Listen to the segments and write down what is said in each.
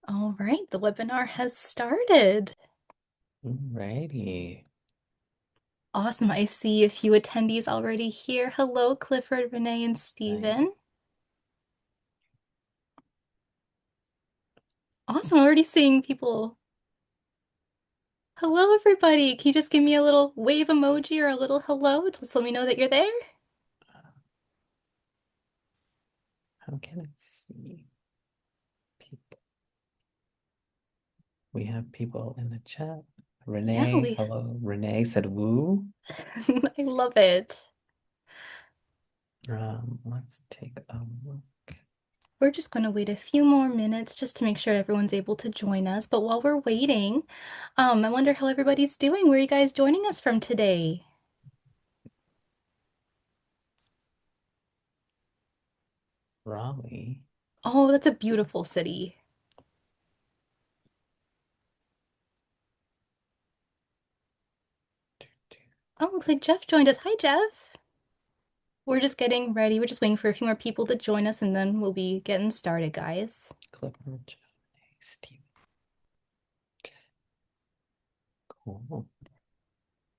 All right, the webinar has started. Alrighty. Awesome. I see a few attendees already here. Hello, Clifford, Renee, and Right. Stephen. Awesome. I'm already seeing people. Hello, everybody. Can you just give me a little wave emoji or a little hello? Just let me know that you're there. How can I see people? We have people in the chat. Yeah, Renee, hello. Renee said woo. I love it. Let's take a look. We're just going to wait a few more minutes just to make sure everyone's able to join us. But while we're waiting, I wonder how everybody's doing. Where are you guys joining us from today? Raleigh. Oh, that's a beautiful city. Oh, looks like Jeff joined us. Hi, Jeff. We're just getting ready. We're just waiting for a few more people to join us, and then we'll be getting started, guys. Clifford, Steve. Cool.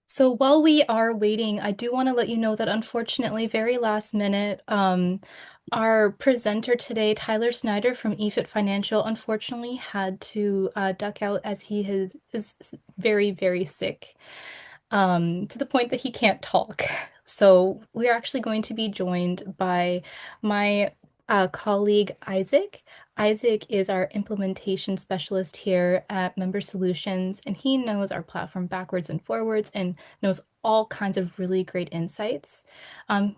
So while we are waiting, I do want to let you know that unfortunately, very last minute, our presenter today, Tyler Snyder from eFit Financial, unfortunately had to duck out as is very, very sick. To the point that he can't talk. So we're actually going to be joined by my colleague Isaac. Isaac is our implementation specialist here at Member Solutions, and he knows our platform backwards and forwards and knows all kinds of really great insights.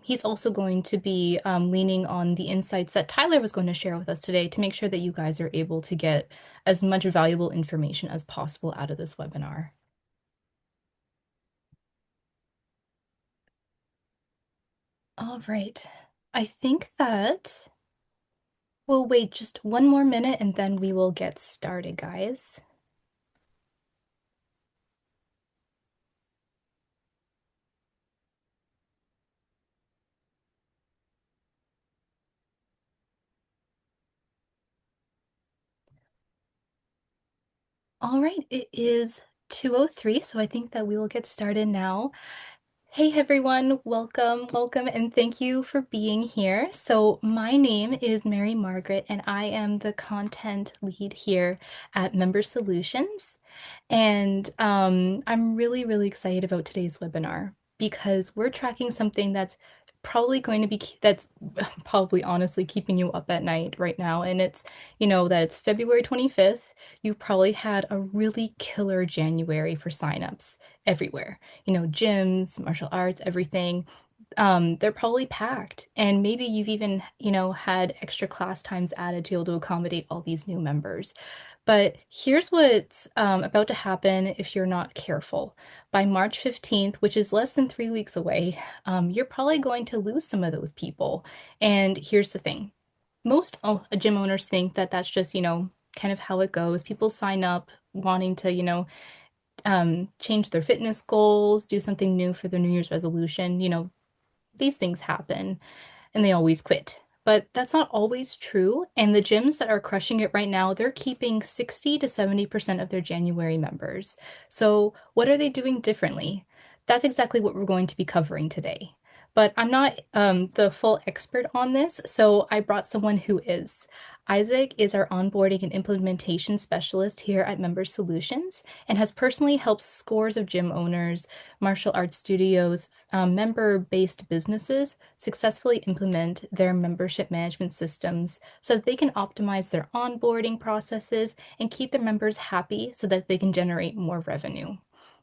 He's also going to be leaning on the insights that Tyler was going to share with us today to make sure that you guys are able to get as much valuable information as possible out of this webinar. All right. I think that we'll wait just one more minute and then we will get started, guys. All right, it is 2:03, so I think that we will get started now. Hey everyone, welcome, welcome, and thank you for being here. So, my name is Mary Margaret, and I am the content lead here at Member Solutions. And I'm really, really excited about today's webinar because we're tracking something that's probably going to be that's probably honestly keeping you up at night right now. And it's, that it's February 25th. You probably had a really killer January for signups everywhere. Gyms, martial arts, everything. They're probably packed. And maybe you've even, had extra class times added to be able to accommodate all these new members. But here's what's about to happen if you're not careful. By March 15th, which is less than 3 weeks away, you're probably going to lose some of those people. And here's the thing. Most gym owners think that that's just, kind of how it goes. People sign up wanting to, change their fitness goals, do something new for their New Year's resolution. These things happen and they always quit. But that's not always true. And the gyms that are crushing it right now, they're keeping 60 to 70% of their January members. So, what are they doing differently? That's exactly what we're going to be covering today. But I'm not the full expert on this, so I brought someone who is. Isaac is our onboarding and implementation specialist here at Member Solutions and has personally helped scores of gym owners, martial arts studios, member-based businesses successfully implement their membership management systems so that they can optimize their onboarding processes and keep their members happy so that they can generate more revenue.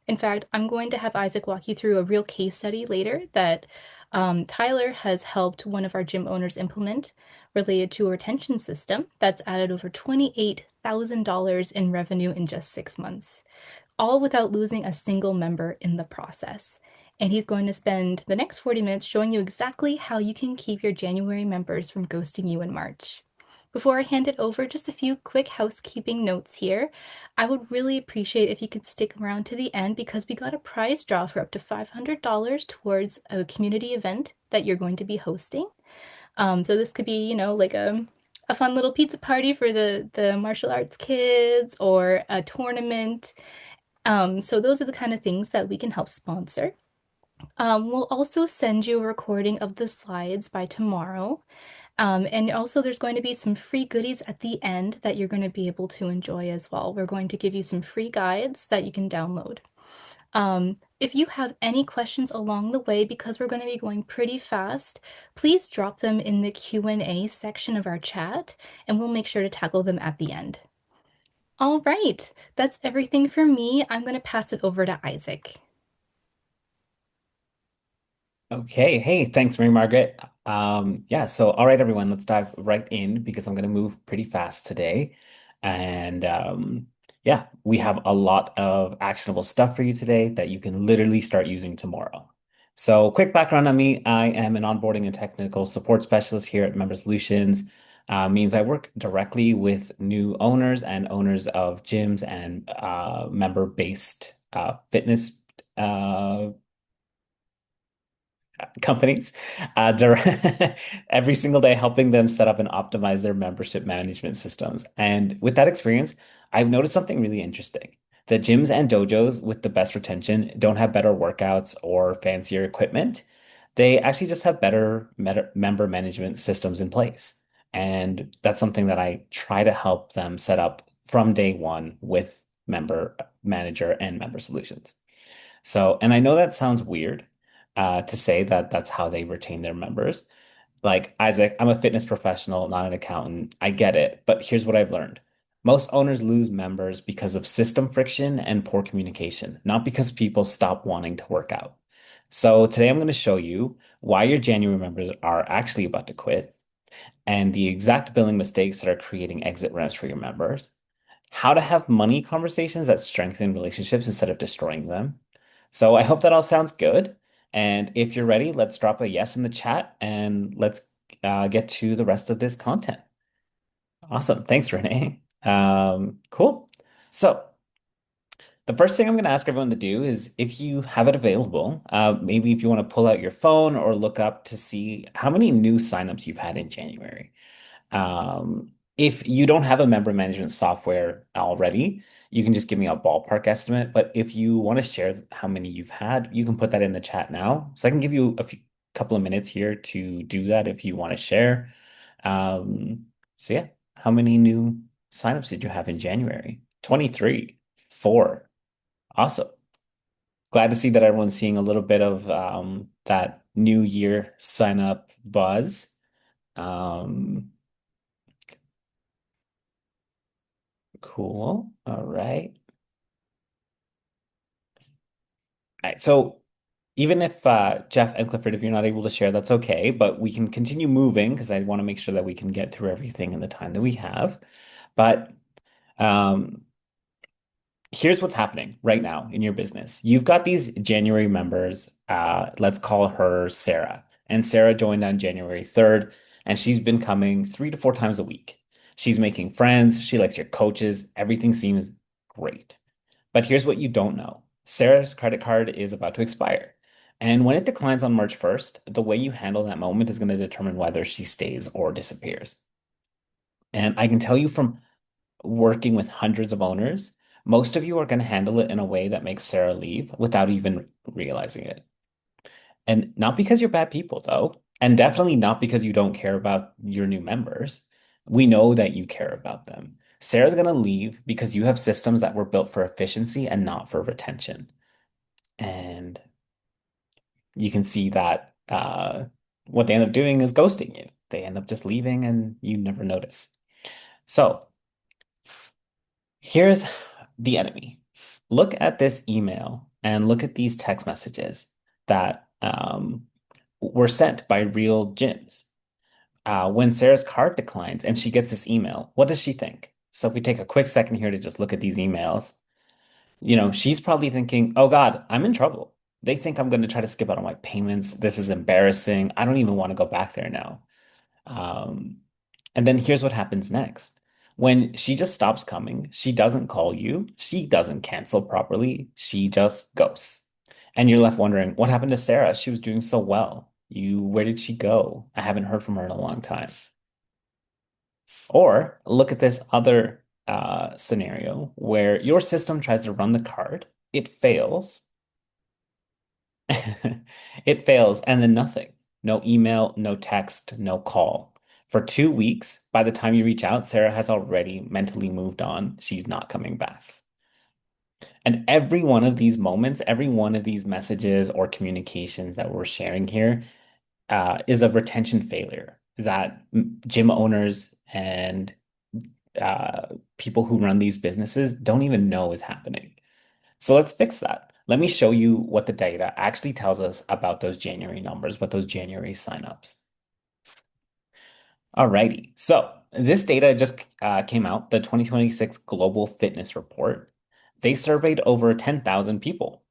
In fact, I'm going to have Isaac walk you through a real case study later that Tyler has helped one of our gym owners implement related to a retention system that's added over $28,000 in revenue in just 6 months, all without losing a single member in the process. And he's going to spend the next 40 minutes showing you exactly how you can keep your January members from ghosting you in March. Before I hand it over, just a few quick housekeeping notes here. I would really appreciate if you could stick around to the end because we got a prize draw for up to $500 towards a community event that you're going to be hosting. So this could be, like a fun little pizza party for the martial arts kids or a tournament. So those are the kind of things that we can help sponsor. We'll also send you a recording of the slides by tomorrow. And also, there's going to be some free goodies at the end that you're going to be able to enjoy as well. We're going to give you some free guides that you can download. If you have any questions along the way, because we're going to be going pretty fast, please drop them in the Q&A section of our chat, and we'll make sure to tackle them at the end. All right, that's everything for me. I'm going to pass it over to Isaac. Okay, hey, thanks, Mary Margaret. Yeah, so all right, everyone, let's dive right in because I'm going to move pretty fast today. And yeah, we have a lot of actionable stuff for you today that you can literally start using tomorrow. So, quick background on me, I am an onboarding and technical support specialist here at Member Solutions. Means I work directly with new owners and owners of gyms and member-based fitness companies every single day, helping them set up and optimize their membership management systems. And with that experience, I've noticed something really interesting. The gyms and dojos with the best retention don't have better workouts or fancier equipment. They actually just have better member management systems in place. And that's something that I try to help them set up from day one with Member Manager and Member Solutions. So, and I know that sounds weird to say that that's how they retain their members. Like, Isaac, I'm a fitness professional, not an accountant. I get it, but here's what I've learned. Most owners lose members because of system friction and poor communication, not because people stop wanting to work out. So today I'm going to show you why your January members are actually about to quit and the exact billing mistakes that are creating exit ramps for your members, how to have money conversations that strengthen relationships instead of destroying them. So I hope that all sounds good. And if you're ready, let's drop a yes in the chat and let's get to the rest of this content. Awesome. Thanks, Renee. Cool. So the first thing I'm going to ask everyone to do is if you have it available, maybe if you want to pull out your phone or look up to see how many new signups you've had in January. If you don't have a member management software already, you can just give me a ballpark estimate. But if you want to share how many you've had, you can put that in the chat now. So I can give you a couple of minutes here to do that if you want to share. So yeah, how many new signups did you have in January? 23, 4. Awesome. Glad to see that everyone's seeing a little bit of that new year sign up buzz. Um, Cool. All right. All right. So even if Jeff and Clifford, if you're not able to share, that's okay. But we can continue moving because I want to make sure that we can get through everything in the time that we have. But um, here's what's happening right now in your business. You've got these January members. Let's call her Sarah. And Sarah joined on January 3rd, and she's been coming 3 to 4 times a week. She's making friends. She likes your coaches. Everything seems great. But here's what you don't know. Sarah's credit card is about to expire. And when it declines on March 1st, the way you handle that moment is going to determine whether she stays or disappears. And I can tell you from working with hundreds of owners, most of you are going to handle it in a way that makes Sarah leave without even realizing it. And not because you're bad people, though, and definitely not because you don't care about your new members. We know that you care about them. Sarah's going to leave because you have systems that were built for efficiency and not for retention. And you can see that what they end up doing is ghosting you. They end up just leaving and you never notice. So here's the enemy. Look at this email and look at these text messages that were sent by real gyms. When Sarah's card declines and she gets this email, what does she think? So if we take a quick second here to just look at these emails, she's probably thinking, oh God, I'm in trouble. They think I'm going to try to skip out on my payments. This is embarrassing. I don't even want to go back there now. Um, and then here's what happens next. When she just stops coming, she doesn't call you, she doesn't cancel properly, she just ghosts. And you're left wondering, what happened to Sarah? She was doing so well. Where did she go? I haven't heard from her in a long time. Or look at this other scenario where your system tries to run the card, it fails, it fails, and then nothing. No email, no text, no call. For 2 weeks, by the time you reach out, Sarah has already mentally moved on. She's not coming back. And every one of these moments, every one of these messages or communications that we're sharing here is a retention failure that gym owners and people who run these businesses don't even know is happening. So let's fix that. Let me show you what the data actually tells us about those January numbers, what those January signups. Alrighty. So this data just came out, the 2026 Global Fitness Report. They surveyed over 10,000 people,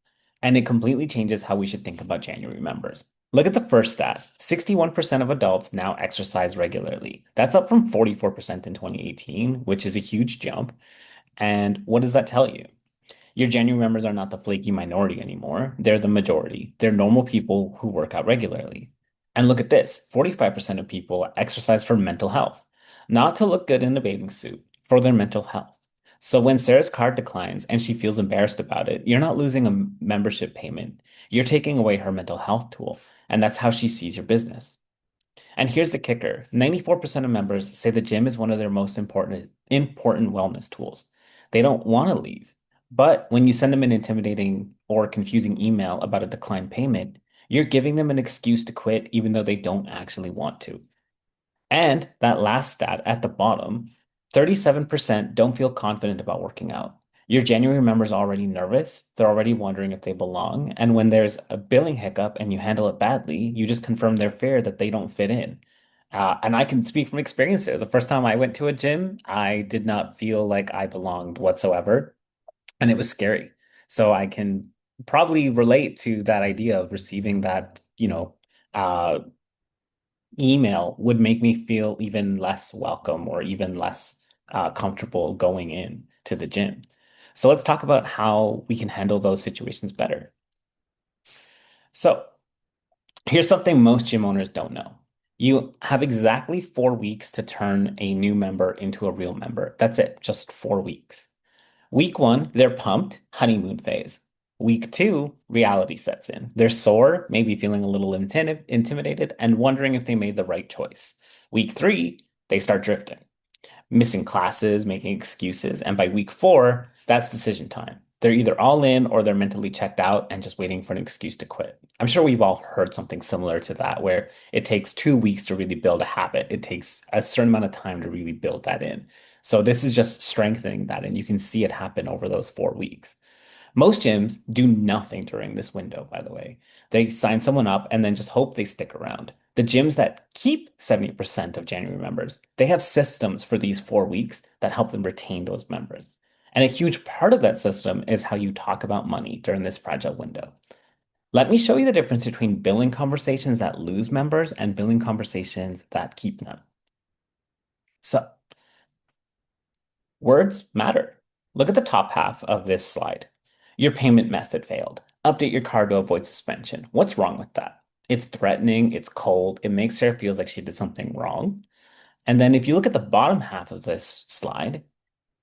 and it completely changes how we should think about January members. Look at the first stat. 61% of adults now exercise regularly. That's up from 44% in 2018, which is a huge jump. And what does that tell you? Your January members are not the flaky minority anymore. They're the majority. They're normal people who work out regularly. And look at this, 45% of people exercise for mental health, not to look good in a bathing suit, for their mental health. So when Sarah's card declines and she feels embarrassed about it, you're not losing a membership payment. You're taking away her mental health tool. And that's how she sees your business. And here's the kicker. 94% of members say the gym is one of their most important wellness tools. They don't want to leave. But when you send them an intimidating or confusing email about a declined payment, you're giving them an excuse to quit even though they don't actually want to. And that last stat at the bottom, 37% don't feel confident about working out. Your January members are already nervous. They're already wondering if they belong. And when there's a billing hiccup and you handle it badly, you just confirm their fear that they don't fit in. And I can speak from experience there. The first time I went to a gym, I did not feel like I belonged whatsoever, and it was scary. So I can probably relate to that idea of receiving that, uh, email would make me feel even less welcome or even less comfortable going in to the gym. So let's talk about how we can handle those situations better. So here's something most gym owners don't know. You have exactly 4 weeks to turn a new member into a real member. That's it, just 4 weeks. Week one, they're pumped, honeymoon phase. Week two, reality sets in. They're sore, maybe feeling a little intimidated, and wondering if they made the right choice. Week three, they start drifting, missing classes, making excuses. And by week four, that's decision time. They're either all in or they're mentally checked out and just waiting for an excuse to quit. I'm sure we've all heard something similar to that, where it takes 2 weeks to really build a habit. It takes a certain amount of time to really build that in. So this is just strengthening that, and you can see it happen over those 4 weeks. Most gyms do nothing during this window, by the way. They sign someone up and then just hope they stick around. The gyms that keep 70% of January members, they have systems for these 4 weeks that help them retain those members. And a huge part of that system is how you talk about money during this fragile window. Let me show you the difference between billing conversations that lose members and billing conversations that keep them. So, words matter. Look at the top half of this slide. Your payment method failed. Update your card to avoid suspension. What's wrong with that? It's threatening, it's cold, it makes Sarah feels like she did something wrong. And then if you look at the bottom half of this slide,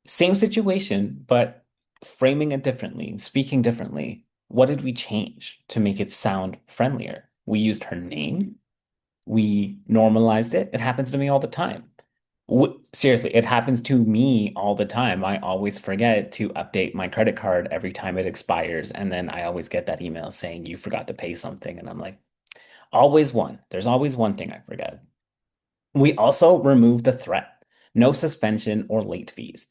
same situation, but framing it differently, speaking differently. What did we change to make it sound friendlier? We used her name. We normalized it. It happens to me all the time. Seriously, it happens to me all the time. I always forget to update my credit card every time it expires. And then I always get that email saying you forgot to pay something. And I'm like, always one. There's always one thing I forget. We also removed the threat, no suspension or late fees.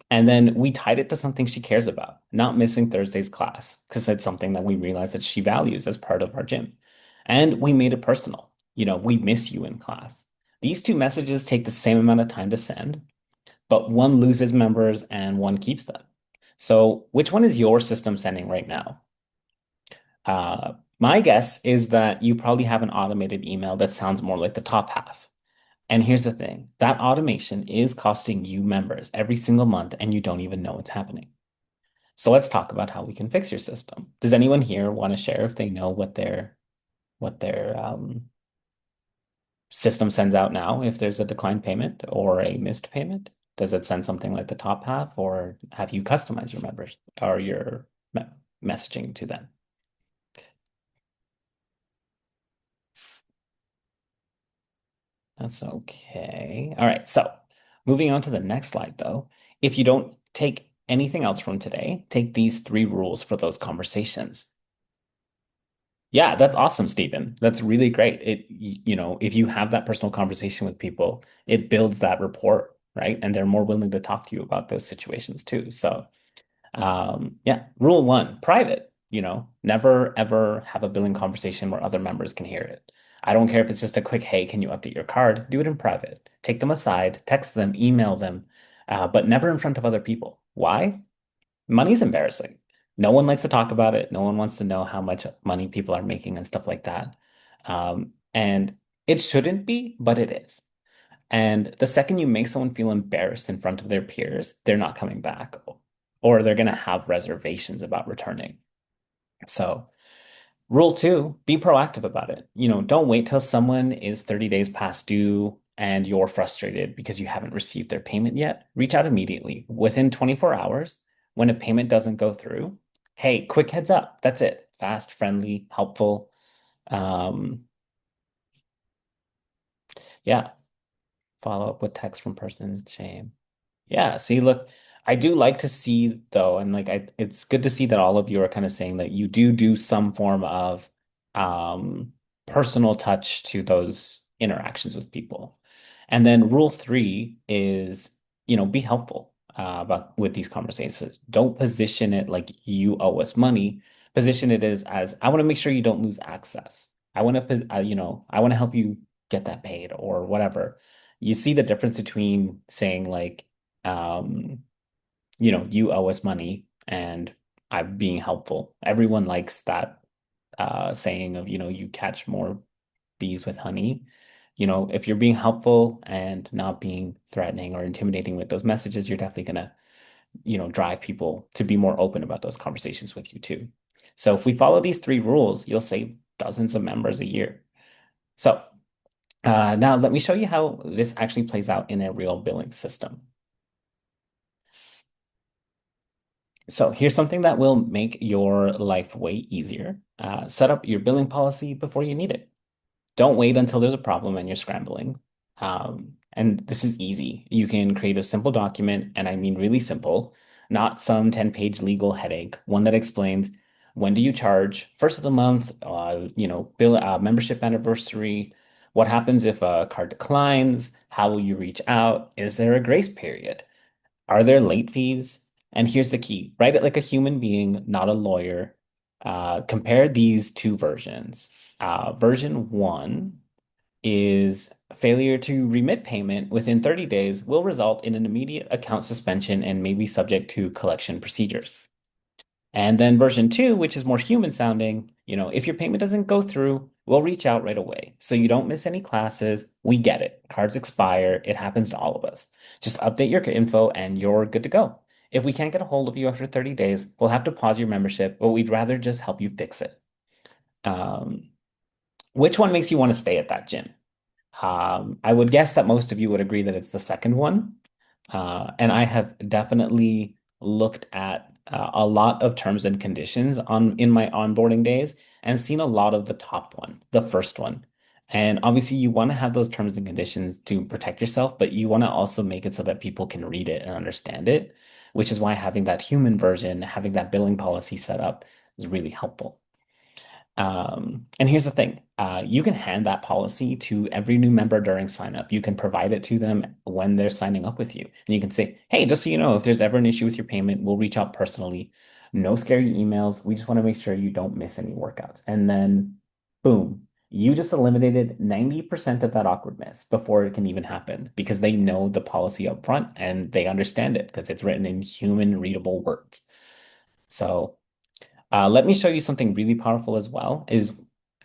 And then we tied it to something she cares about, not missing Thursday's class, because it's something that we realize that she values as part of our gym. And we made it personal. We miss you in class. These two messages take the same amount of time to send, but one loses members and one keeps them. So which one is your system sending right now? My guess is that you probably have an automated email that sounds more like the top half. And here's the thing, that automation is costing you members every single month, and you don't even know it's happening. So let's talk about how we can fix your system. Does anyone here want to share if they know what their system sends out now if there's a declined payment or a missed payment? Does it send something like the top half, or have you customized your members or your me messaging to them? That's okay. All right. So moving on to the next slide, though, if you don't take anything else from today, take these three rules for those conversations. Yeah, that's awesome, Stephen. That's really great. If you have that personal conversation with people, it builds that rapport, right? And they're more willing to talk to you about those situations too. So, yeah, rule one, private, never ever have a billing conversation where other members can hear it. I don't care if it's just a quick, hey, can you update your card? Do it in private. Take them aside, text them, email them, but never in front of other people. Why? Money's embarrassing. No one likes to talk about it. No one wants to know how much money people are making and stuff like that. And it shouldn't be, but it is. And the second you make someone feel embarrassed in front of their peers, they're not coming back, or they're going to have reservations about returning. So, rule two, be proactive about it. Don't wait till someone is 30 days past due and you're frustrated because you haven't received their payment yet. Reach out immediately within 24 hours. When a payment doesn't go through, hey, quick heads up. That's it. Fast, friendly, helpful. Um, yeah, follow up with text from person shame. Yeah, see, look, I do like to see though, and like it's good to see that all of you are kind of saying that you do some form of um personal touch to those interactions with people. And then rule three is, be helpful about with these conversations. Don't position it like you owe us money. Position it as I want to make sure you don't lose access. I want to, I want to help you get that paid or whatever. You see the difference between saying like um, you owe us money and I'm being helpful. Everyone likes that saying of, you catch more bees with honey. If you're being helpful and not being threatening or intimidating with those messages, you're definitely gonna, drive people to be more open about those conversations with you too. So if we follow these three rules, you'll save dozens of members a year. So now let me show you how this actually plays out in a real billing system. So here's something that will make your life way easier. Set up your billing policy before you need it. Don't wait until there's a problem and you're scrambling. And this is easy. You can create a simple document, and I mean really simple, not some 10-page legal headache, one that explains when do you charge, first of the month, bill membership anniversary, what happens if a card declines, how will you reach out, is there a grace period? Are there late fees? And here's the key, write it like a human being, not a lawyer. Compare these two versions. Version one is failure to remit payment within 30 days will result in an immediate account suspension and may be subject to collection procedures. And then version two, which is more human sounding, if your payment doesn't go through, we'll reach out right away. So you don't miss any classes. We get it. Cards expire. It happens to all of us. Just update your info and you're good to go. If we can't get a hold of you after 30 days, we'll have to pause your membership, but we'd rather just help you fix it. Um, which one makes you want to stay at that gym? I would guess that most of you would agree that it's the second one. And I have definitely looked at a lot of terms and conditions in my onboarding days and seen a lot of the top one, the first one. And obviously, you want to have those terms and conditions to protect yourself, but you want to also make it so that people can read it and understand it, which is why having that human version, having that billing policy set up is really helpful. And here's the thing, you can hand that policy to every new member during sign up. You can provide it to them when they're signing up with you. And you can say, hey, just so you know, if there's ever an issue with your payment, we'll reach out personally. No scary emails. We just want to make sure you don't miss any workouts. And then, boom, you just eliminated 90% of that awkwardness before it can even happen because they know the policy up front and they understand it because it's written in human readable words. So, let me show you something really powerful as well, is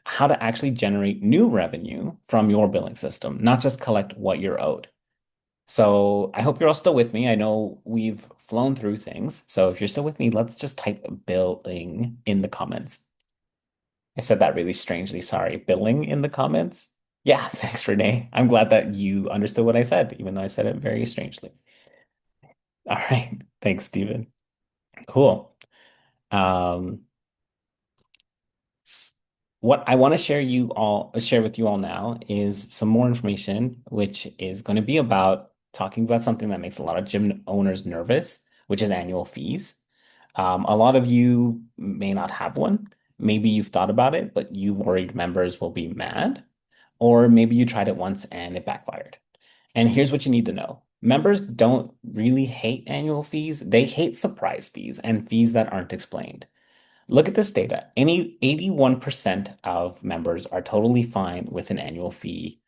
how to actually generate new revenue from your billing system, not just collect what you're owed. So I hope you're all still with me. I know we've flown through things. So if you're still with me, let's just type billing in the comments. I said that really strangely. Sorry. Billing in the comments. Yeah, thanks, Renee. I'm glad that you understood what I said, even though I said it very strangely. All right. Thanks, Stephen. Cool. Um, what I want to share with you all now is some more information, which is going to be about talking about something that makes a lot of gym owners nervous, which is annual fees. A lot of you may not have one. Maybe you've thought about it, but you worried members will be mad, or maybe you tried it once and it backfired. And here's what you need to know. Members don't really hate annual fees. They hate surprise fees and fees that aren't explained. Look at this data. Any 81% of members are totally fine with an annual fee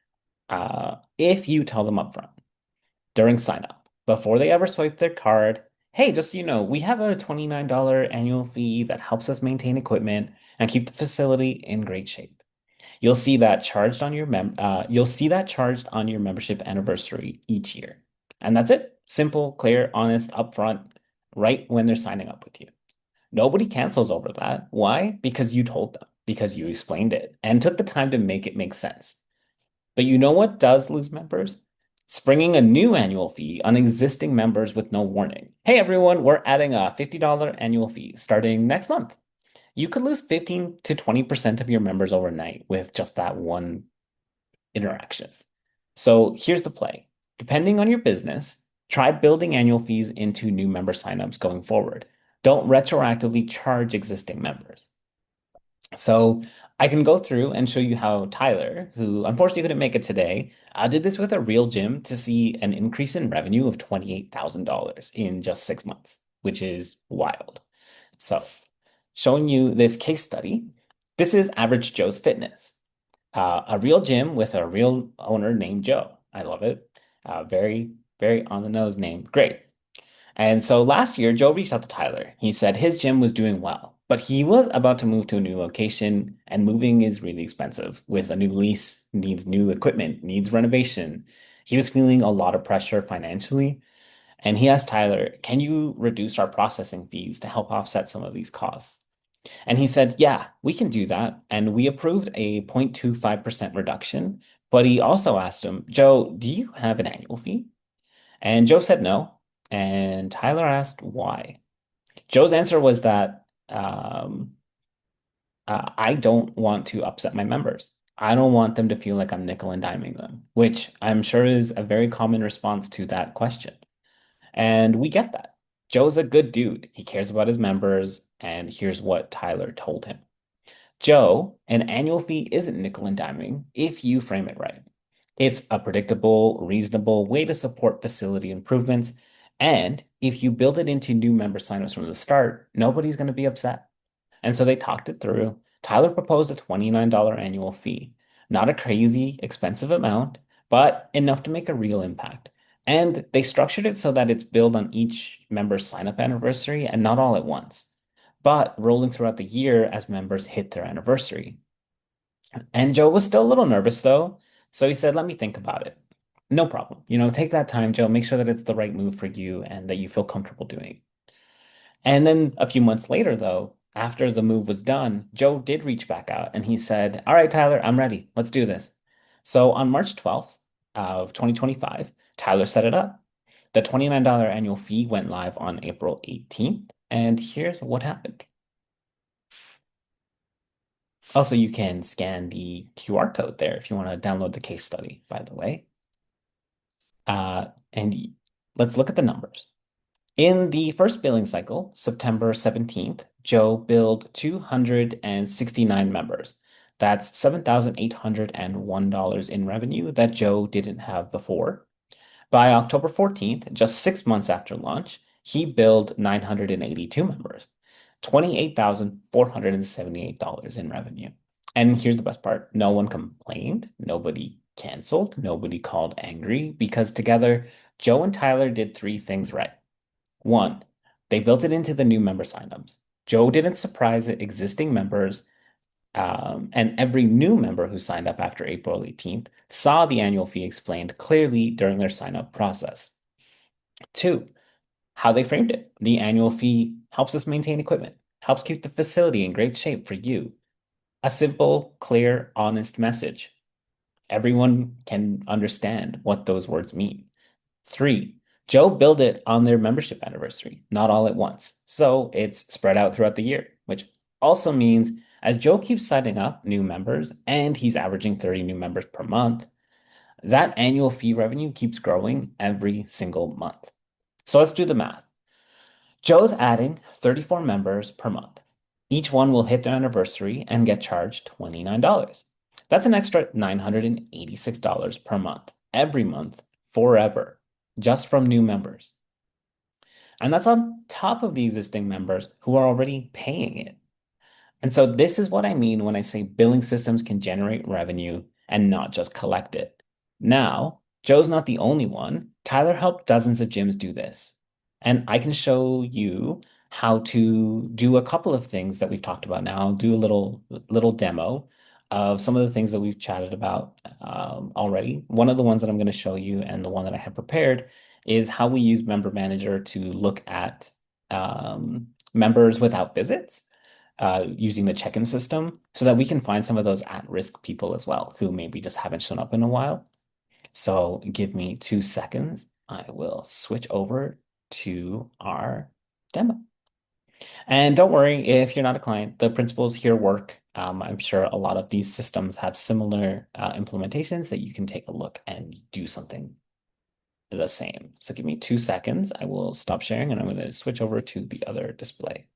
if you tell them upfront during sign up before they ever swipe their card. Hey, just so you know, we have a $29 annual fee that helps us maintain equipment and keep the facility in great shape. You'll see that charged on your membership anniversary each year. And that's it. Simple, clear, honest, upfront, right when they're signing up with you. Nobody cancels over that. Why? Because you told them, because you explained it and took the time to make it make sense. But you know what does lose members? Springing a new annual fee on existing members with no warning. Hey everyone, we're adding a $50 annual fee starting next month. You could lose 15 to 20% of your members overnight with just that one interaction. So here's the play. Depending on your business, try building annual fees into new member signups going forward. Don't retroactively charge existing members. So I can go through and show you how Tyler, who unfortunately couldn't make it today, did this with a real gym to see an increase in revenue of $28,000 in just 6 months, which is wild. So showing you this case study, this is Average Joe's Fitness, a real gym with a real owner named Joe. I love it. Very, very on the nose name. Great. And so last year, Joe reached out to Tyler. He said his gym was doing well, but he was about to move to a new location, and moving is really expensive. With a new lease, needs new equipment, needs renovation. He was feeling a lot of pressure financially, and he asked Tyler, "Can you reduce our processing fees to help offset some of these costs?" And he said, "Yeah, we can do that." And we approved a 0.25% reduction. But he also asked him, "Joe, do you have an annual fee?" And Joe said no. And Tyler asked why. Joe's answer was that I don't want to upset my members. I don't want them to feel like I'm nickel and diming them, which I'm sure is a very common response to that question. And we get that. Joe's a good dude. He cares about his members. And here's what Tyler told him. Joe, an annual fee isn't nickel and diming if you frame it right. It's a predictable, reasonable way to support facility improvements. And if you build it into new member signups from the start, nobody's going to be upset. And so they talked it through. Tyler proposed a $29 annual fee, not a crazy expensive amount, but enough to make a real impact. And they structured it so that it's billed on each member's sign up anniversary and not all at once, but rolling throughout the year as members hit their anniversary. And Joe was still a little nervous though, so he said, "Let me think about it." No problem. Take that time, Joe. Make sure that it's the right move for you and that you feel comfortable doing. And then a few months later, though, after the move was done, Joe did reach back out and he said, "All right, Tyler, I'm ready. Let's do this." So on March 12th of 2025, Tyler set it up. The $29 annual fee went live on April 18th, and here's what happened. Also, you can scan the QR code there if you want to download the case study, by the way. And let's look at the numbers. In the first billing cycle, September 17th, Joe billed 269 members. That's $7,801 in revenue that Joe didn't have before. By October 14th, just 6 months after launch, he billed 982 members, $28,478 in revenue. And here's the best part. No one complained, nobody canceled, nobody called angry because together, Joe and Tyler did three things right. One, they built it into the new member signups. Joe didn't surprise existing members, and every new member who signed up after April 18th saw the annual fee explained clearly during their sign up process. Two, how they framed it. The annual fee helps us maintain equipment, helps keep the facility in great shape for you. A simple, clear, honest message. Everyone can understand what those words mean. Three, Joe billed it on their membership anniversary, not all at once. So it's spread out throughout the year, which also means as Joe keeps signing up new members and he's averaging 30 new members per month, that annual fee revenue keeps growing every single month. So let's do the math. Joe's adding 34 members per month. Each one will hit their anniversary and get charged $29. That's an extra $986 per month, every month, forever, just from new members. And that's on top of the existing members who are already paying it. And so this is what I mean when I say billing systems can generate revenue and not just collect it. Now, Joe's not the only one. Tyler helped dozens of gyms do this. And I can show you how to do a couple of things that we've talked about now. I'll do a little demo of some of the things that we've chatted about already. One of the ones that I'm going to show you and the one that I have prepared is how we use Member Manager to look at members without visits using the check-in system so that we can find some of those at-risk people as well who maybe just haven't shown up in a while. So give me 2 seconds. I will switch over to our demo. And don't worry if you're not a client, the principles here work. I'm sure a lot of these systems have similar implementations that you can take a look and do something the same. So give me 2 seconds. I will stop sharing and I'm going to switch over to the other display.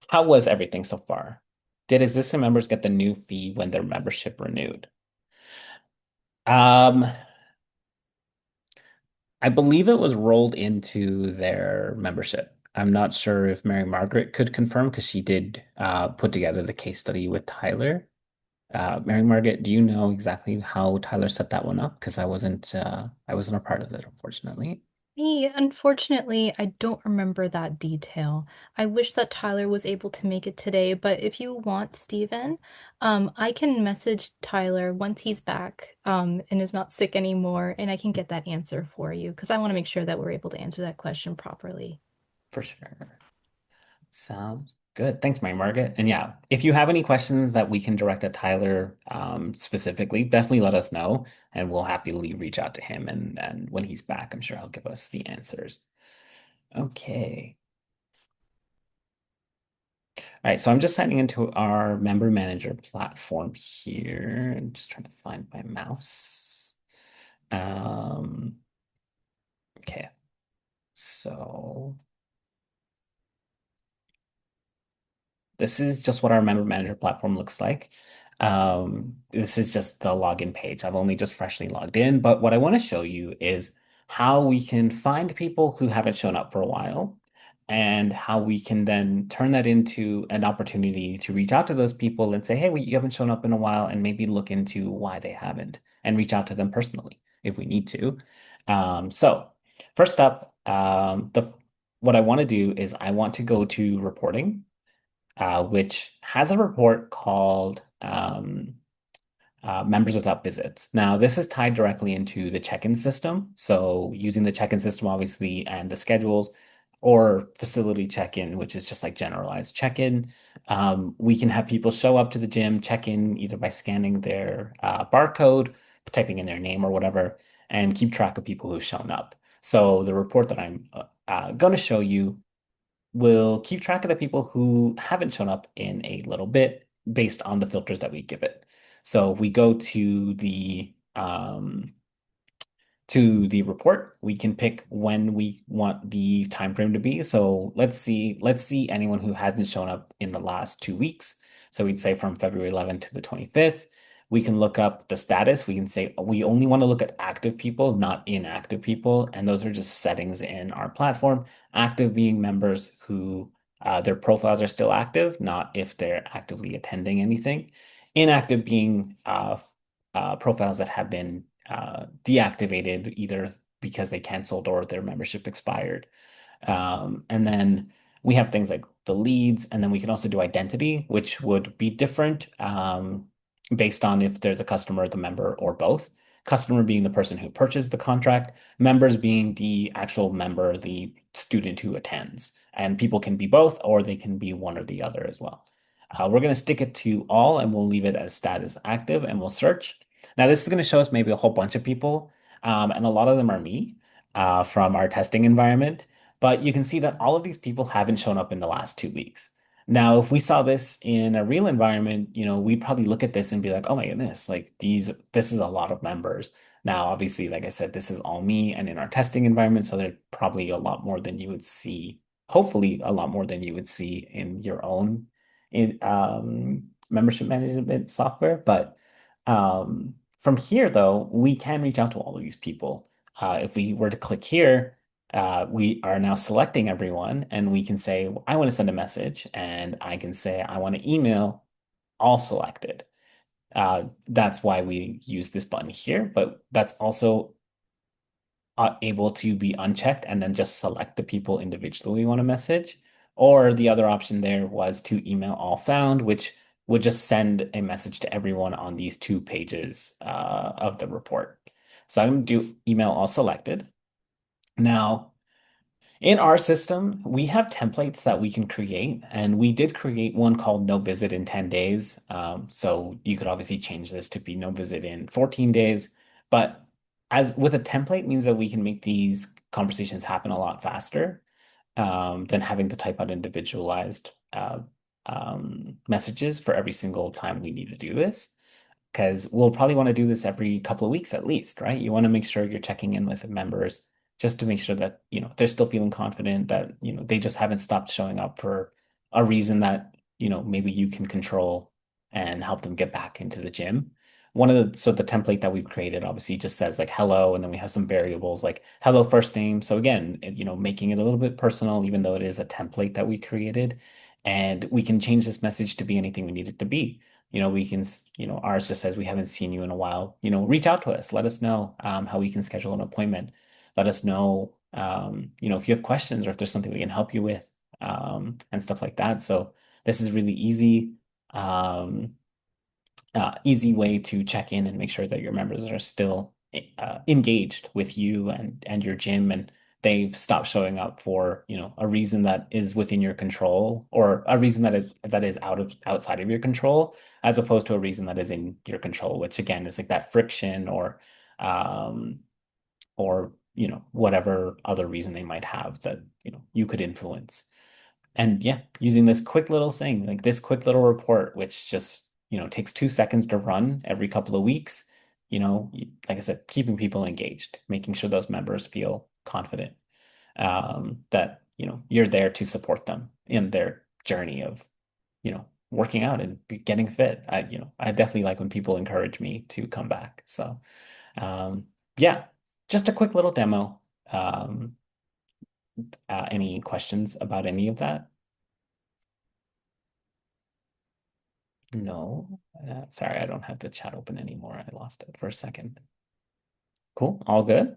How was everything so far? Did existing members get the new fee when their membership renewed? Um, I believe it was rolled into their membership. I'm not sure if Mary Margaret could confirm because she did put together the case study with Tyler. Mary Margaret, do you know exactly how Tyler set that one up? Because I wasn't a part of it, unfortunately. Me, unfortunately, I don't remember that detail. I wish that Tyler was able to make it today, but if you want, Steven, I can message Tyler once he's back, and is not sick anymore, and I can get that answer for you because I want to make sure that we're able to answer that question properly. For sure. Sounds good. Thanks, Mary Margaret. And yeah, if you have any questions that we can direct at Tyler specifically, definitely let us know and we'll happily reach out to him. And when he's back, I'm sure he'll give us the answers. Okay. All right. So I'm just signing into our member manager platform here. I'm just trying to find my mouse. Um, okay. So this is just what our member manager platform looks like. This is just the login page. I've only just freshly logged in, but what I want to show you is how we can find people who haven't shown up for a while and how we can then turn that into an opportunity to reach out to those people and say, hey, you haven't shown up in a while, and maybe look into why they haven't and reach out to them personally if we need to. So first up, what I want to do is I want to go to reporting which has a report called Members Without Visits. Now, this is tied directly into the check-in system. So using the check-in system, obviously, and the schedules, or facility check-in, which is just like generalized check-in, we can have people show up to the gym, check in either by scanning their barcode, typing in their name or whatever, and keep track of people who've shown up. So the report that I'm going to show you will keep track of the people who haven't shown up in a little bit based on the filters that we give it. So if we go to the report, we can pick when we want the time frame to be. So let's see anyone who hasn't shown up in the last 2 weeks. So we'd say from February 11th to the 25th. We can look up the status. We can say we only want to look at active people, not inactive people. And those are just settings in our platform. Active being members who their profiles are still active, not if they're actively attending anything. Inactive being profiles that have been deactivated either because they canceled or their membership expired. And then we have things like the leads, and then we can also do identity, which would be different based on if there's a customer, the member, or both. Customer being the person who purchased the contract, members being the actual member, the student who attends. And people can be both, or they can be one or the other as well. We're going to stick it to all and we'll leave it as status active and we'll search. Now, this is going to show us maybe a whole bunch of people, and a lot of them are me from our testing environment. But you can see that all of these people haven't shown up in the last 2 weeks. Now, if we saw this in a real environment, we'd probably look at this and be like, oh my goodness, like this is a lot of members. Now, obviously, like I said, this is all me and in our testing environment, so there's probably a lot more than you would see, hopefully a lot more than you would see in your own membership management software. But from here, though, we can reach out to all of these people. If we were to click here, we are now selecting everyone, and we can say, I want to send a message, and I can say, I want to email all selected. That's why we use this button here, but that's also able to be unchecked and then just select the people individually we want to message. Or the other option there was to email all found, which would just send a message to everyone on these 2 pages of the report. So I'm going to do email all selected. Now, in our system, we have templates that we can create, and we did create one called no visit in 10 days. So you could obviously change this to be no visit in 14 days. But as with a template means that we can make these conversations happen a lot faster than having to type out individualized messages for every single time we need to do this. Because we'll probably want to do this every couple of weeks at least, right? You want to make sure you're checking in with the members just to make sure that, they're still feeling confident that, they just haven't stopped showing up for a reason that, maybe you can control and help them get back into the gym. So the template that we've created obviously just says like hello, and then we have some variables like hello first name. So again, making it a little bit personal, even though it is a template that we created, and we can change this message to be anything we need it to be. We can, ours just says we haven't seen you in a while. Reach out to us. Let us know how we can schedule an appointment. Let us know, if you have questions or if there's something we can help you with, and stuff like that. So this is really um, easy way to check in and make sure that your members are still engaged with you and your gym, and they've stopped showing up for a reason that is within your control, or a reason that is outside of your control, as opposed to a reason that is in your control, which again is like that friction um or whatever other reason they might have that you could influence. And yeah, using this quick little thing, like this quick little report, which just, takes 2 seconds to run every couple of weeks, like I said, keeping people engaged, making sure those members feel confident, that, you're there to support them in their journey of, working out and getting fit. I definitely like when people encourage me to come back. So, yeah, just a quick little demo. Any questions about any of that? No. Sorry, I don't have the chat open anymore. I lost it for a second. Cool. All good.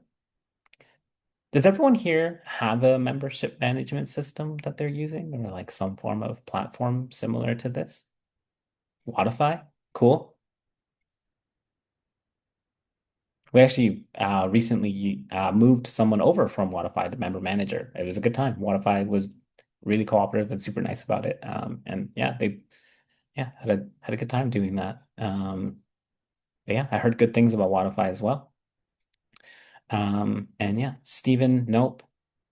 Does everyone here have a membership management system that they're using, or like some form of platform similar to this? Wodify? Cool. We actually recently moved someone over from Wodify to Member Manager. It was a good time. Wodify was really cooperative and super nice about it. And yeah, they had a good time doing that. But yeah, I heard good things about Wodify as well. And yeah, Steven, nope.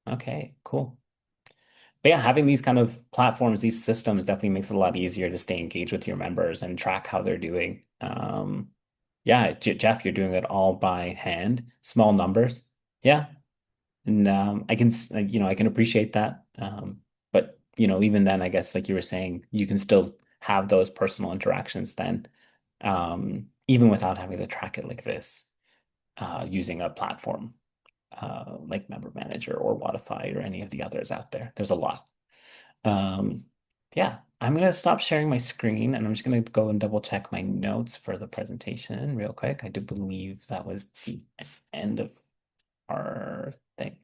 Okay, cool. But yeah, having these kind of platforms, these systems definitely makes it a lot easier to stay engaged with your members and track how they're doing. Yeah, Jeff, you're doing it all by hand, small numbers. Yeah. And I can, I can appreciate that. But even then, I guess, like you were saying, you can still have those personal interactions then, even without having to track it like this, using a platform like Member Manager or Wodify or any of the others out there. There's a lot. Um, yeah, I'm gonna stop sharing my screen and I'm just gonna go and double check my notes for the presentation real quick. I do believe that was the end of our thing.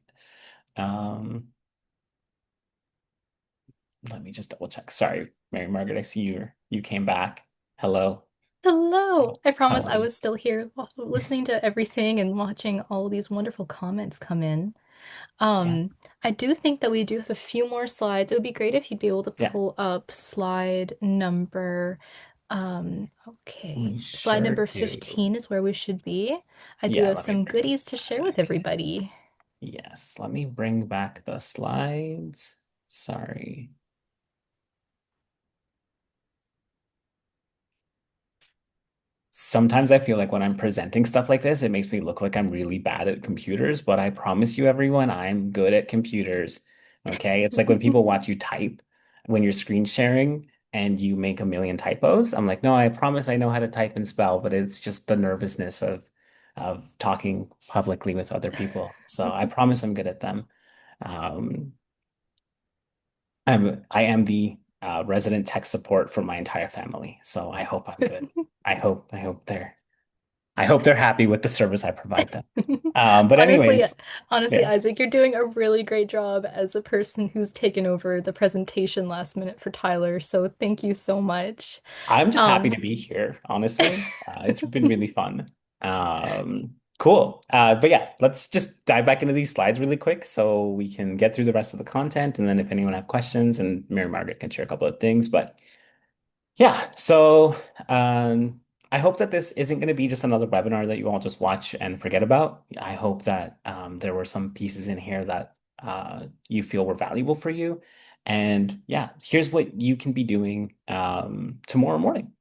Um, Let me just double check. Sorry, Mary Margaret, I see you came back. Hello. Hello. I How promise are I you? was still here listening to everything and watching all these wonderful comments come in. Yeah. Um, I do think that we do have a few more slides. It would be great if you'd be able to Yeah, pull up slide number, we okay, slide sure number do. 15 is where we should be. I do Yeah, have let me some bring goodies to that share with back. everybody. Yes, let me bring back the slides. Sorry. Sometimes I feel like when I'm presenting stuff like this, it makes me look like I'm really bad at computers, but I promise you, everyone, I'm good at computers. Okay. It's like when people watch you type when you're screen sharing and you make a million typos. I'm like, no, I promise I know how to type and spell, but it's just the nervousness of talking publicly with other people. So I promise I'm good at them. Um, I am the resident tech support for my entire family, so I hope I'm good. I hope they're happy with the service I provide them. But Honestly, anyways, honestly, yeah, Isaac, you're doing a really great job as a person who's taken over the presentation last minute for Tyler. So thank you so much. I'm just happy Um, to be here, honestly. It's been really fun. Cool. But yeah, let's just dive back into these slides really quick so we can get through the rest of the content. And then if anyone have questions, and Mary Margaret can share a couple of things. But yeah, so I hope that this isn't going to be just another webinar that you all just watch and forget about. I hope that there were some pieces in here that you feel were valuable for you. And yeah, here's what you can be doing tomorrow morning.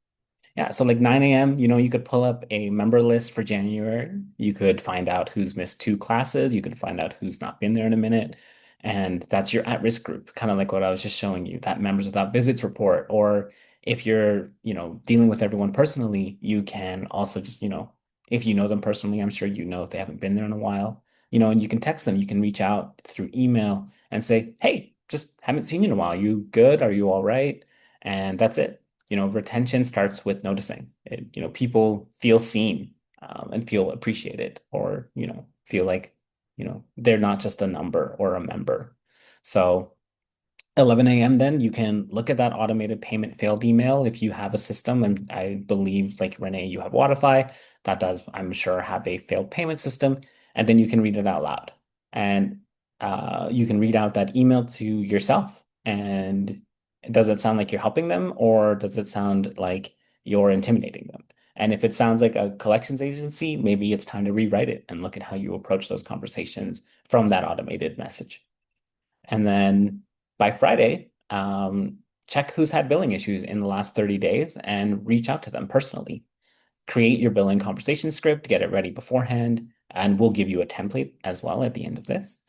Yeah, so like 9 a.m., you could pull up a member list for January. You could find out who's missed two classes. You could find out who's not been there in a minute. And that's your at-risk group, kind of like what I was just showing you, that members without visits report. Or if you're, dealing with everyone personally, you can also just, if you know them personally, I'm sure you know if they haven't been there in a while, and you can text them, you can reach out through email and say, hey, just haven't seen you in a while. You good? Are you all right? And that's it. Retention starts with noticing. People feel seen and feel appreciated, or feel like they're not just a number or a member. So 11 a.m. then you can look at that automated payment failed email if you have a system, and I believe like Renee, you have Wodify. That does, I'm sure, have a failed payment system, and then you can read it out loud, and you can read out that email to yourself. And does it sound like you're helping them, or does it sound like you're intimidating them? And if it sounds like a collections agency, maybe it's time to rewrite it and look at how you approach those conversations from that automated message. And then by Friday, check who's had billing issues in the last 30 days and reach out to them personally. Create your billing conversation script, get it ready beforehand, and we'll give you a template as well at the end of this.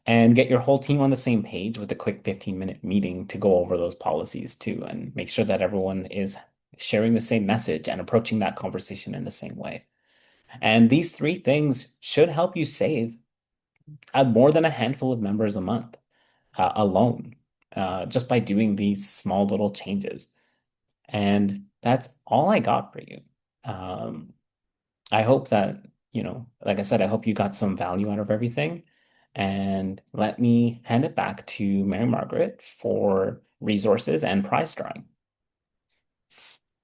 And get your whole team on the same page with a quick 15-minute meeting to go over those policies too, and make sure that everyone is sharing the same message and approaching that conversation in the same way. And these three things should help you save more than a handful of members a month alone, just by doing these small little changes. And that's all I got for you. Um, I hope that, like I said, I hope you got some value out of everything. And let me hand it back to Mary Margaret for resources and prize drawing.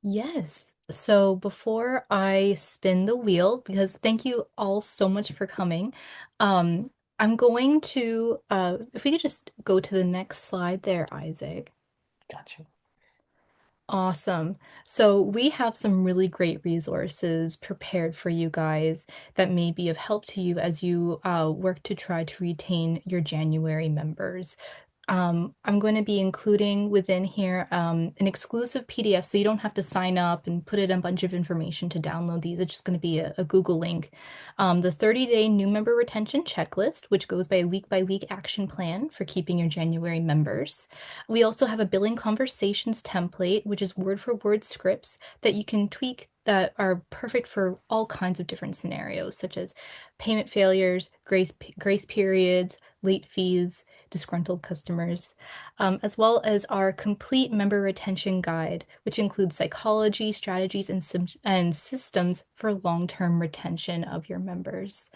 Yes. So before I spin the wheel, because thank you all so much for coming, I'm going to, if we could just go to the next slide there, Isaac. Gotcha. Awesome. So we have some really great resources prepared for you guys that may be of help to you as you work to try to retain your January members. I'm going to be including within here an exclusive PDF so you don't have to sign up and put in a bunch of information to download these. It's just going to be a Google link. The 30-day new member retention checklist, which goes by week action plan for keeping your January members. We also have a billing conversations template, which is word for word scripts that you can tweak that are perfect for all kinds of different scenarios, such as payment failures, grace periods, late fees, disgruntled customers, as well as our complete member retention guide, which includes psychology, strategies, and systems for long-term retention of your members.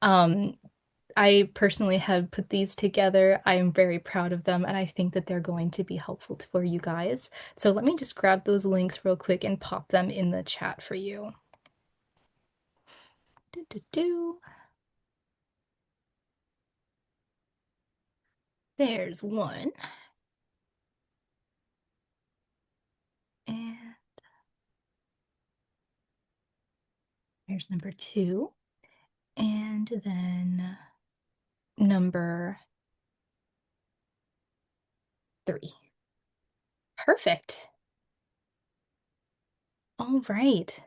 Um, I personally have put these together. I am very proud of them, and I think that they're going to be helpful for you guys. So let me just grab those links real quick and pop them in the chat for you. Do, do, do. There's one. And here's number two. And then number three. Perfect. All right.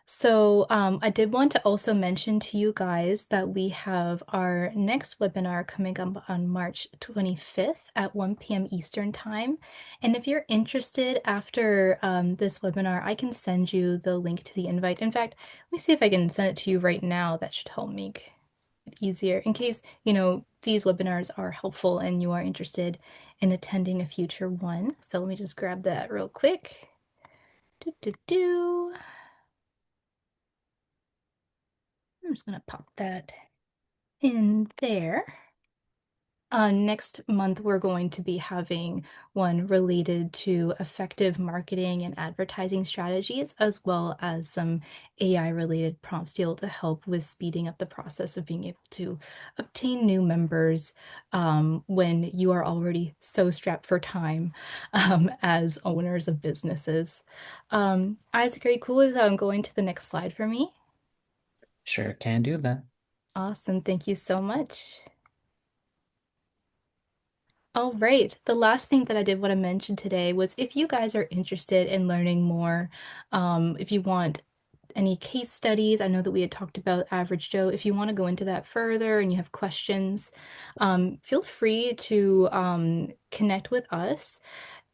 So, I did want to also mention to you guys that we have our next webinar coming up on March 25th at 1 p.m. Eastern Time. And if you're interested after this webinar, I can send you the link to the invite. In fact, let me see if I can send it to you right now. That should help make it easier in case, these webinars are helpful and you are interested in attending a future one. So let me just grab that real quick. Do, do, do. I'm just gonna pop that in there. Next month, we're going to be having one related to effective marketing and advertising strategies, as well as some AI related prompts to be able to help with speeding up the process of being able to obtain new members when you are already so strapped for time as owners of businesses. Isaac, are you cool with going to the next slide for me? Sure can do that. Awesome. Thank you so much. All right. The last thing that I did want to mention today was if you guys are interested in learning more, if you want any case studies, I know that we had talked about Average Joe. If you want to go into that further and you have questions, feel free to connect with us.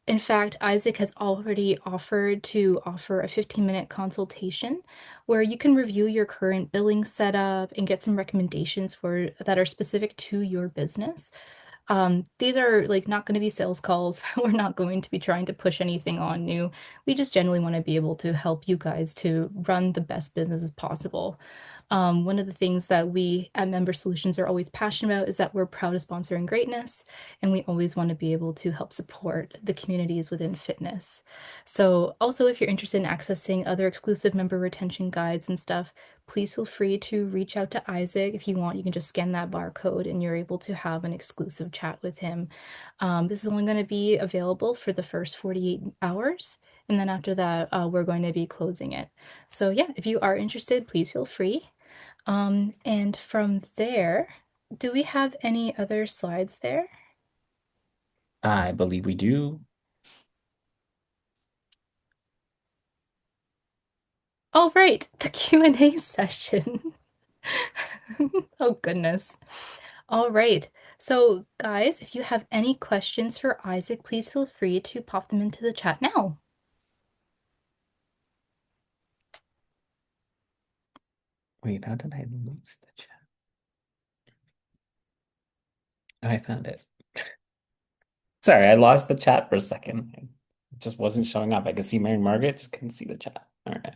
In fact, Isaac has already offered to offer a 15-minute consultation where you can review your current billing setup and get some recommendations for that are specific to your business. These are like not going to be sales calls. We're not going to be trying to push anything on you. We just generally want to be able to help you guys to run the best businesses possible. One of the things that we at Member Solutions are always passionate about is that we're proud of sponsoring greatness, and we always want to be able to help support the communities within fitness. So, also, if you're interested in accessing other exclusive member retention guides and stuff, please feel free to reach out to Isaac. If you want, you can just scan that barcode and you're able to have an exclusive chat with him. This is only going to be available for the first 48 hours. And then after that, we're going to be closing it. So, yeah, if you are interested, please feel free. And from there, do we have any other slides there? I believe we do. All right, the Q&A session. Oh, goodness. All right. So, guys, if you have any questions for Isaac, please feel free to pop them into the chat now. Wait, how did I lose the chat? Oh, I found it. Sorry, I lost the chat for a second. It just wasn't showing up. I could see Mary Margaret, just couldn't see the chat. All right.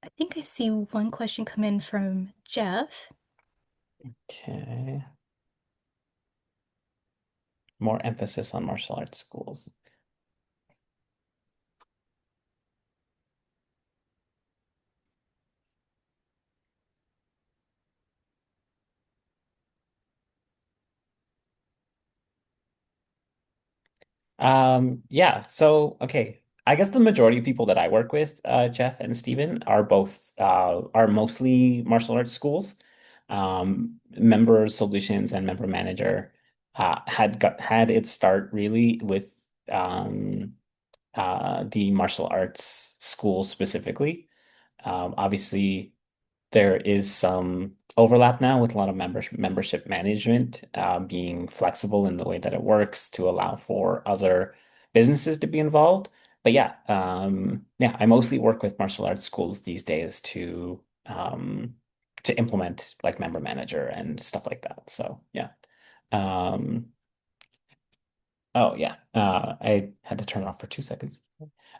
I think I see one question come in from Jeff. Okay. More emphasis on martial arts schools. Yeah, so okay. I guess the majority of people that I work with, Jeff and Steven, are both are mostly martial arts schools. Member Solutions and Member Manager had its start really with the martial arts school specifically. Obviously, there is some overlap now with a lot of membership management being flexible in the way that it works to allow for other businesses to be involved. But yeah, yeah, I mostly work with martial arts schools these days to implement like member manager and stuff like that. So yeah. Um, oh yeah, I had to turn it off for 2 seconds.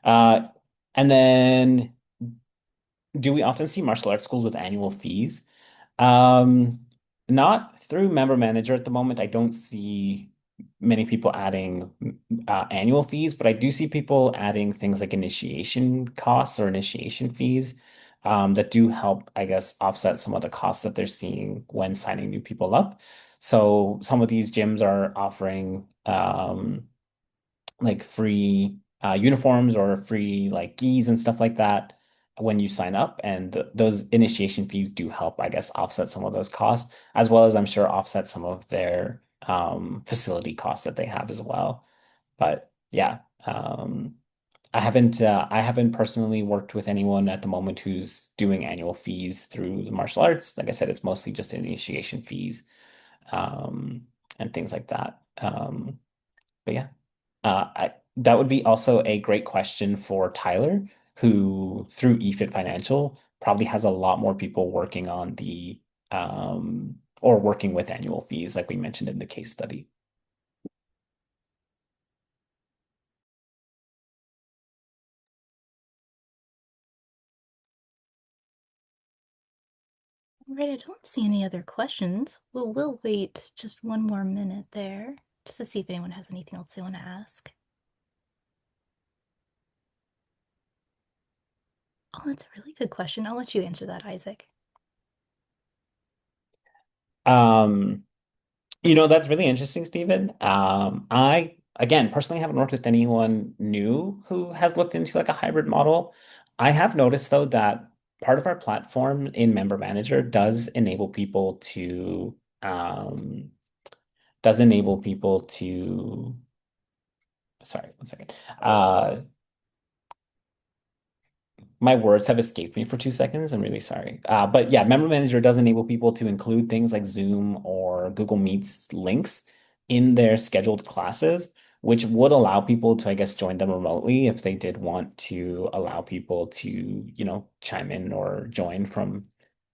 Uh, And then do we often see martial arts schools with annual fees? Um, Not through member manager at the moment. I don't see many people adding annual fees, but I do see people adding things like initiation costs or initiation fees that do help, I guess, offset some of the costs that they're seeing when signing new people up. So some of these gyms are offering like free uniforms or free like gis and stuff like that when you sign up. And those initiation fees do help, I guess, offset some of those costs, as well as I'm sure offset some of their facility costs that they have as well. But yeah, I haven't personally worked with anyone at the moment who's doing annual fees through the martial arts. Like I said, it's mostly just initiation fees um, and things like that. But yeah. That would be also a great question for Tyler, who through eFit Financial probably has a lot more people working on the or working with annual fees, like we mentioned in the case study. All right, I don't see any other questions. We'll wait just one more minute there just to see if anyone has anything else they want to ask. Oh, that's a really good question. I'll let you answer that, Isaac. Um, that's really interesting, Stephen. I, again, personally haven't worked with anyone new who has looked into like a hybrid model. I have noticed though that part of our platform in Member Manager um, does enable people to, sorry, one second. Uh, my words have escaped me for 2 seconds. I'm really sorry. But yeah, Member Manager does enable people to include things like Zoom or Google Meets links in their scheduled classes, which would allow people to, I guess, join them remotely if they did want to allow people to, chime in or join from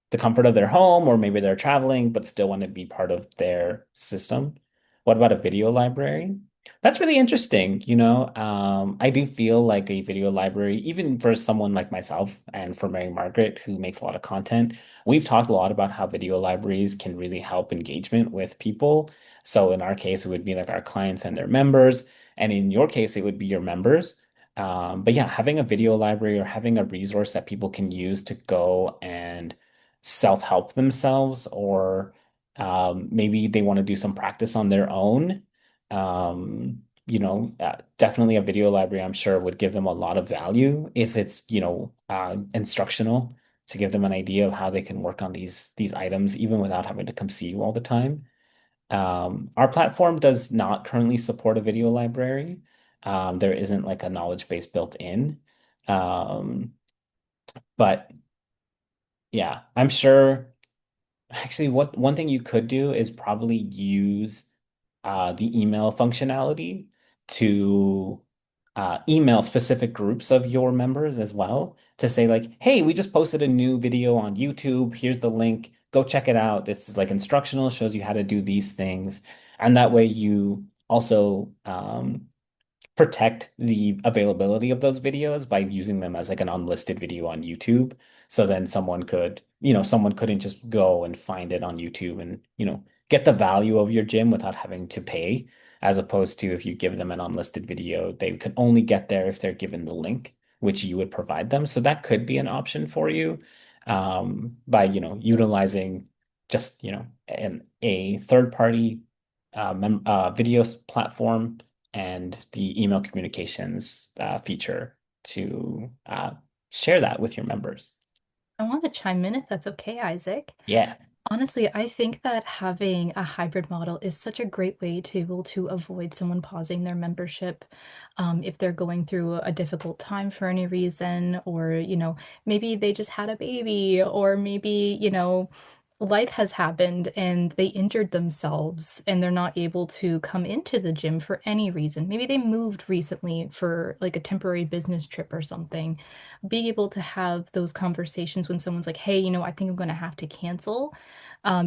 the comfort of their home, or maybe they're traveling but still want to be part of their system. What about a video library? That's really interesting. I do feel like a video library, even for someone like myself and for Mary Margaret, who makes a lot of content, we've talked a lot about how video libraries can really help engagement with people. So in our case, it would be like our clients and their members. And in your case, it would be your members. But yeah, having a video library or having a resource that people can use to go and self-help themselves, or maybe they want to do some practice on their own. Definitely a video library, I'm sure, would give them a lot of value if it's, instructional to give them an idea of how they can work on these items, even without having to come see you all the time. Our platform does not currently support a video library. There isn't like a knowledge base built in. Um, but yeah, I'm sure. Actually, what one thing you could do is probably use the email functionality to email specific groups of your members as well to say like, hey, we just posted a new video on YouTube. Here's the link. Go check it out. This is like instructional, shows you how to do these things. And that way you also protect the availability of those videos by using them as like an unlisted video on YouTube. So then someone couldn't just go and find it on YouTube and, get the value of your gym without having to pay, as opposed to if you give them an unlisted video, they could only get there if they're given the link, which you would provide them. So that could be an option for you, by, utilizing just, a third party video platform and the email communications feature to share that with your members. I want to chime in if that's okay, Isaac. Yeah. Honestly, I think that having a hybrid model is such a great way to be able to avoid someone pausing their membership if they're going through a difficult time for any reason, or, maybe they just had a baby, or maybe, life has happened and they injured themselves and they're not able to come into the gym for any reason. Maybe they moved recently for like a temporary business trip or something. Being able to have those conversations when someone's like, hey, I think I'm going to have to cancel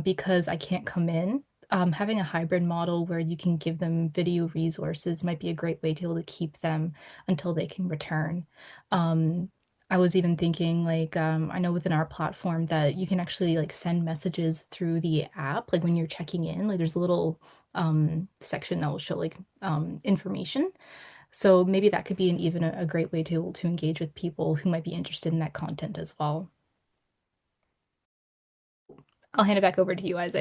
because I can't come in. having a hybrid model where you can give them video resources might be a great way to be able to keep them until they can return. Um, I was even thinking like I know within our platform that you can actually like send messages through the app, like when you're checking in, like there's a little section that will show like information. So maybe that could be an even a great way to engage with people who might be interested in that content as well. I'll hand it back over to you, Isaac.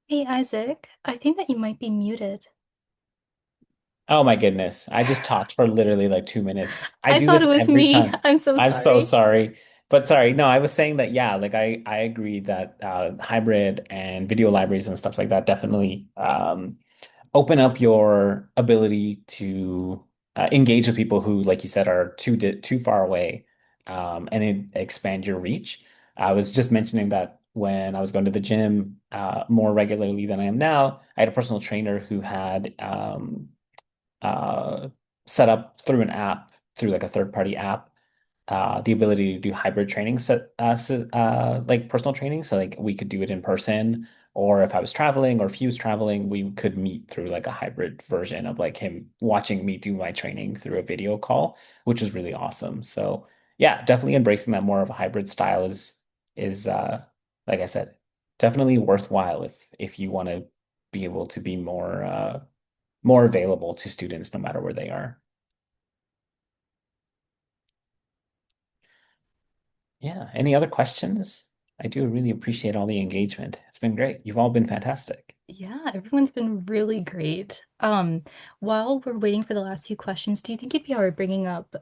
Hey, Isaac, I think that you might be muted. Oh my goodness. I just talked for literally like 2 minutes. I I do thought it this was every me. time. I'm so I'm so sorry. sorry. But sorry, no, I was saying that, yeah, like I agree that hybrid and video libraries and stuff like that definitely open up your ability to engage with people who, like you said, are too far away, and expand your reach. I was just mentioning that when I was going to the gym more regularly than I am now, I had a personal trainer who had uh, set up through an app, through like a third-party app, the ability to do hybrid training, like personal training. So like we could do it in person, or if I was traveling, or if he was traveling, we could meet through like a hybrid version of like him watching me do my training through a video call, which is really awesome. So yeah, definitely embracing that more of a hybrid style is like I said, definitely worthwhile if you want to be able to be more available to students no matter where they are. Yeah. Any other questions? I do really appreciate all the engagement. It's been great. You've all been fantastic. Yeah, everyone's been really great. While we're waiting for the last few questions, do you think it'd be all right bringing up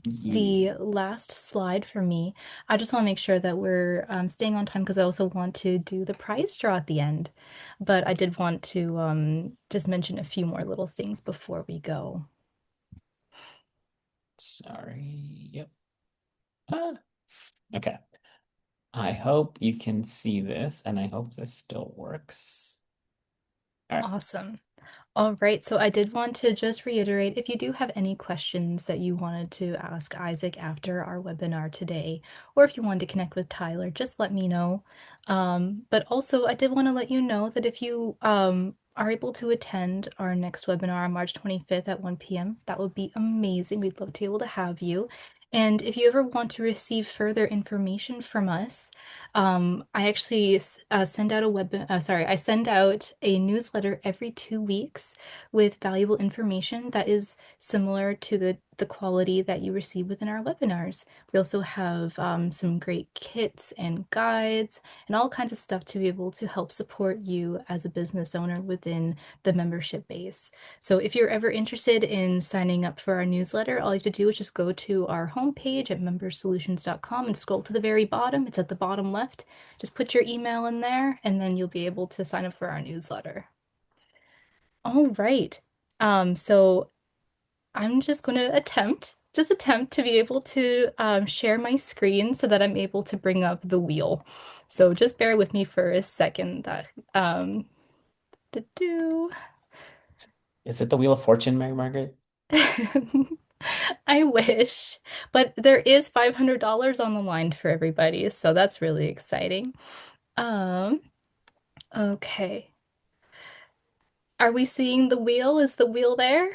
Yeah. the last slide for me? I just want to make sure that we're staying on time because I also want to do the prize draw at the end. But I did want to just mention a few more little things before we go. Sorry. Yep. Ah, okay. I hope you can see this, and I hope this still works. All right. Awesome. All right, so I did want to just reiterate if you do have any questions that you wanted to ask Isaac after our webinar today, or if you wanted to connect with Tyler, just let me know. But also, I did want to let you know that if you are able to attend our next webinar on March 25th at 1 p.m., that would be amazing. We'd love to be able to have you. And if you ever want to receive further information from us, I actually send out a I send out a newsletter every 2 weeks with valuable information that is similar to the quality that you receive within our webinars. We also have some great kits and guides and all kinds of stuff to be able to help support you as a business owner within the membership base. So if you're ever interested in signing up for our newsletter, all you have to do is just go to our homepage at membersolutions.com and scroll to the very bottom. It's at the bottom left. Just put your email in there, and then you'll be able to sign up for our newsletter. All right. So I'm just going to attempt to be able to share my screen so that I'm able to bring up the wheel. So just bear with me for a second. Do. Is it the Wheel of Fortune, Mary Margaret? I wish, but there is $500 on the line for everybody, so that's really exciting. Um, okay. Are we seeing the wheel? Is the wheel there?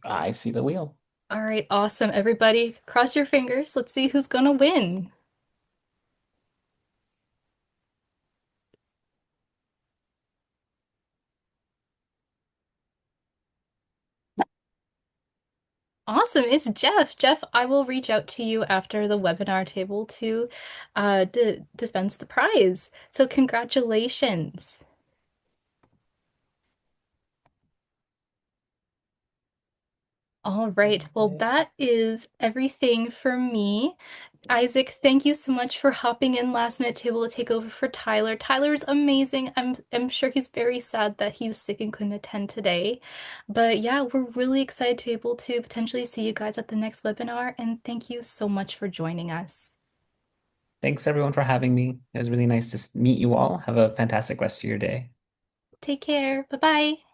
I see the wheel. All right, awesome. Everybody, cross your fingers. Let's see who's gonna win. Awesome. It's Jeff. Jeff, I will reach out to you after the webinar table to dispense the prize. So congratulations. All right. Well, that is everything for me. Isaac, thank you so much for hopping in last minute to be able to take over for Tyler. Tyler's amazing. I'm sure he's very sad that he's sick and couldn't attend today. But yeah, we're really excited to be able to potentially see you guys at the next webinar, and thank you so much for joining us. Thanks everyone for having me. It was really nice to meet you all. Have a fantastic rest of your day. Take care. Bye-bye.